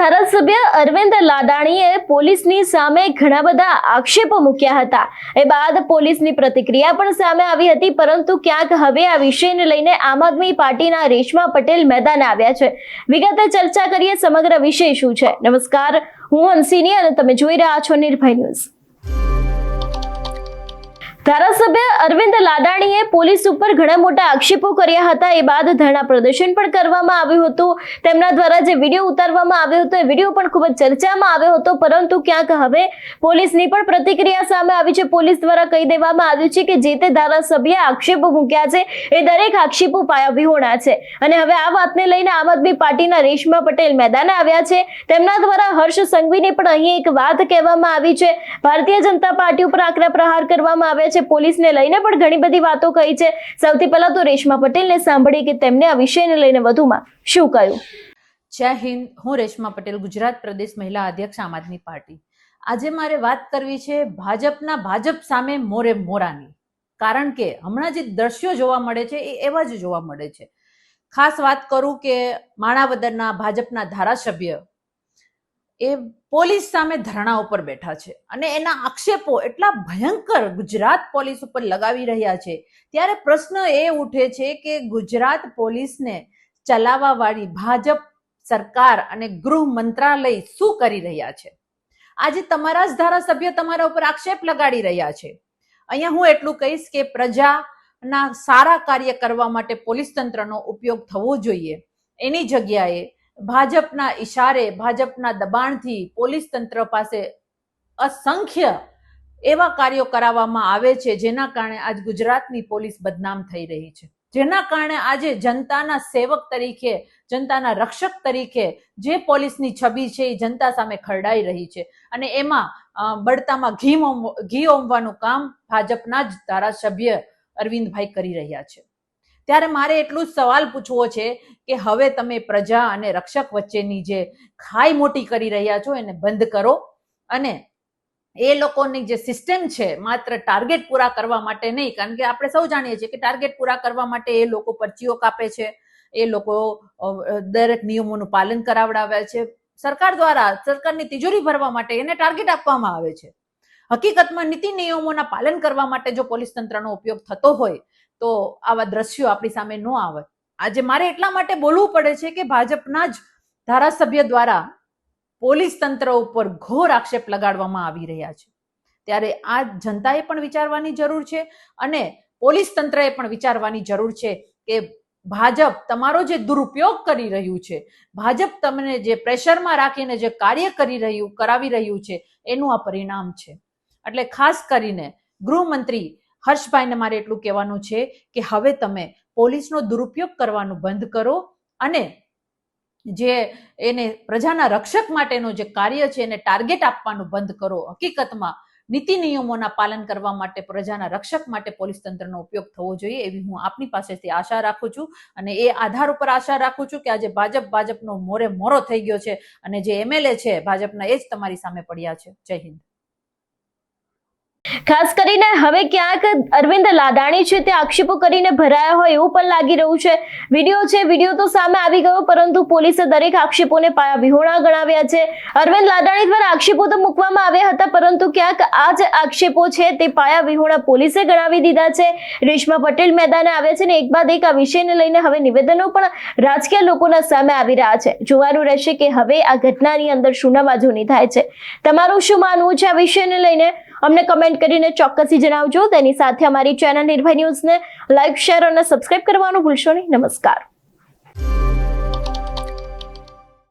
ધારાસભ્ય અરવિંદ લાડાણીએ પોલીસની સામે ઘણા બધા આક્ષેપો મૂક્યા હતા। એ બાદ પોલીસની પ્રતિક્રિયા પણ સામે આવી હતી, પરંતુ ક્યાંક હવે આ વિષયને લઈને આમ આદમી પાર્ટીના રેશમા પટેલ મેદાને આવ્યા છે। વિગતે ચર્ચા કરીએ સમગ્ર વિષય શું છે। નમસ્કાર, હું હંસિની અને તમે જોઈ રહ્યા છો નિર્ભય ન્યૂઝ। ધારાસભ્ય અરવિંદ લાડાણીએ પોલીસ ઉપર ઘણા મોટા આક્ષેપો કર્યા હતા। એ બાદ ધરણા પ્રદર્શન પણ કરવામાં આવ્યું હતું। તેમના દ્વારા જે વિડીયો ઉતારવામાં આવ્યો હતો એ વિડીયો પણ ખૂબ જ ચર્ચામાં આવ્યો હતો, પરંતુ ક્યાંક હવે પોલીસની પણ પ્રતિક્રિયા સામે આવી છે। પોલીસ દ્વારા કહી દેવામાં આવ્યું છે કે જે તે ધારાસભ્યએ આક્ષેપો મૂક્યા છે એ દરેક આક્ષેપો પાયાવિહોણા છે અને હવે આ વાતને લઈને આમ આદમી પાર્ટીના રેશમા પટેલ મેદાને આવ્યા છે। તેમના દ્વારા હર્ષ સંઘવીને પણ અહીં એક વાત કહેવામાં આવી છે। ભારતીય જનતા પાર્ટી ઉપર આકરા પ્રહાર કરવામાં આવ્યા છે। પોલીસને લઈને પણ ઘણી બધી વાતો કહી છે। સૌથી પહેલા તો રેશમા પટેલને સાંભળીએ કે તેમને આ વિષયને લઈને વધુમાં શું કહ્યું। જય હિન્દ, હું રેશમા પટેલ, ગુજરાત પ્રદેશ મહિલા અધ્યક્ષ આમ આદમી પાર્ટી। આજે મારે વાત કરવી છે ભાજપ સામે મોરે મોરાની, કારણ કે હમણાં જે દ્રશ્યો જોવા મળે છે એ એવા જ જોવા મળે છે। ખાસ વાત કરું કે માણાવદરના ભાજપના ધારાસભ્ય એ પોલીસ સામે ધરણા ઉપર બેઠા છે અને એના આક્ષેપો એટલા ભયંકર ગુજરાત પોલીસ ઉપર લગાવી રહ્યા છે, ત્યારે પ્રશ્ન એ ઉઠે છે કે ગુજરાત પોલીસને ચલાવવા વાળી ભાજપ સરકાર અને ગૃહ મંત્રાલય શું કરી રહ્યા છે। આજે તમારા જ ધારાસભ્ય તમારા ઉપર આક્ષેપ લગાડી રહ્યા છે। અહીંયા હું એટલું કહીશ કે પ્રજાના સારા કાર્ય કરવા માટે પોલીસ તંત્રનો ઉપયોગ થવો જોઈએ, એની જગ્યાએ ભાજપના ઈશારે, ભાજપના દબાણથી પોલીસ તંત્ર પાસે અસંખ્ય એવા કાર્યો કરાવવામાં આવે છે, જેના કારણે આજ ગુજરાતની પોલીસ બદનામ થઈ રહી છે, જેના કારણે આજે જનતાના સેવક તરીકે, જનતાના રક્ષક તરીકે જે પોલીસની છબી છે એ જનતા સામે ખરડાઈ રહી છે અને એમાં બળતામાં ઘી ઓમવાનું કામ ભાજપના જ ધારાસભ્ય અરવિંદભાઈ કરી રહ્યા છે। ત્યારે મારે એટલું જ સવાલ પૂછવો છે કે હવે તમે પ્રજા અને રક્ષક વચ્ચેની જે ખાઈ મોટી કરી રહ્યા છો એને બંધ કરો અને એ લોકોની જે સિસ્ટમ છે માત્ર ટાર્ગેટ પૂરા કરવા માટે નહીં, કારણ કે આપણે સૌ જાણીએ છીએ કે ટાર્ગેટ પૂરા કરવા માટે એ લોકો પરચીઓ કાપે છે, એ લોકો દરેક નિયમોનું પાલન કરાવડાવે છે। સરકાર દ્વારા સરકારની તિજોરી ભરવા માટે એને ટાર્ગેટ આપવામાં આવે છે। હકીકતમાં નીતિ નિયમોના પાલન કરવા માટે જો પોલીસ તંત્રનો ઉપયોગ થતો હોય તો આવા દ્રશ્યો આપણી સામે ન આવે। આજે મારે એટલા માટે બોલવું પડે છે કે ભાજપના જ ધારાસભ્ય દ્વારા પોલીસ તંત્ર ઉપર ઘોર આક્ષેપ લગાડવામાં આવી રહ્યા છે, ત્યારે આ જનતાએ પણ વિચારવાની જરૂર છે અને પોલીસ તંત્રએ પણ વિચારવાની જરૂર છે કે ભાજપ તમારો જે દુરુપયોગ કરી રહ્યું છે, ભાજપ તમને જે પ્રેશરમાં રાખીને જે કાર્ય કરાવી રહ્યું છે એનું આ પરિણામ છે। એટલે ખાસ કરીને ગૃહમંત્રી હર્ષભાઈને મારે એટલું કહેવાનું છે કે હવે તમે પોલીસનો દુરુપયોગ કરવાનું બંધ કરો અને જે એને પ્રજાના રક્ષક માટેનું જે કાર્ય છે એને ટાર્ગેટ આપવાનું બંધ કરો। હકીકતમાં નીતિ નિયમોના પાલન કરવા માટે, પ્રજાના રક્ષક માટે પોલીસ તંત્રનો ઉપયોગ થવો જોઈએ એવી હું આપની પાસેથી આશા રાખું છું અને એ આધાર ઉપર આશા રાખું છું કે આજે ભાજપનો મોરે મોરો થઈ ગયો છે અને જે એમએલએ છે ભાજપના એ જ તમારી સામે પડ્યા છે। જય હિન્દ। ખાસ કરીને હવે ક્યાંક અરવિંદ લાડાણી છે તે આક્ષેપો કરીને ભરાયા હોય એવું પણ લાગી રહ્યું છે। વિડીયો તો સામે આવી ગયો, પરંતુ પોલીસે દરેક આક્ષેપોને પાયાવિહોણા ગણાવ્યા છે। અરવિંદ લાડાણી દ્વારા આક્ષેપો તો મૂકવામાં આવ્યા હતા, પરંતુ ક્યાંક આ જ આક્ષેપો છે તે પાયાવિહોણા પોલીસે ગણાવી દીધા છે। રેશમા પટેલ મેદાને આવ્યા છે અને એક બાદ એક આ વિષયને લઈને હવે નિવેદનો પણ રાજકીય લોકોના સામે આવી રહ્યા છે। જોવાનું રહેશે કે હવે આ ઘટનાની અંદર શું નવાજૂની થાય છે। તમારું શું માનવું છે આ વિષયને લઈને અમને કમેન્ટ કરીને ચોક્કસથી જણાવજો। તેની સાથે અમારી ચેનલ નિર્ભય ન્યૂઝને લાઈક, શેર અને સબસ્ક્રાઇબ કરવાનું ભૂલશો નહીં। નમસ્કાર।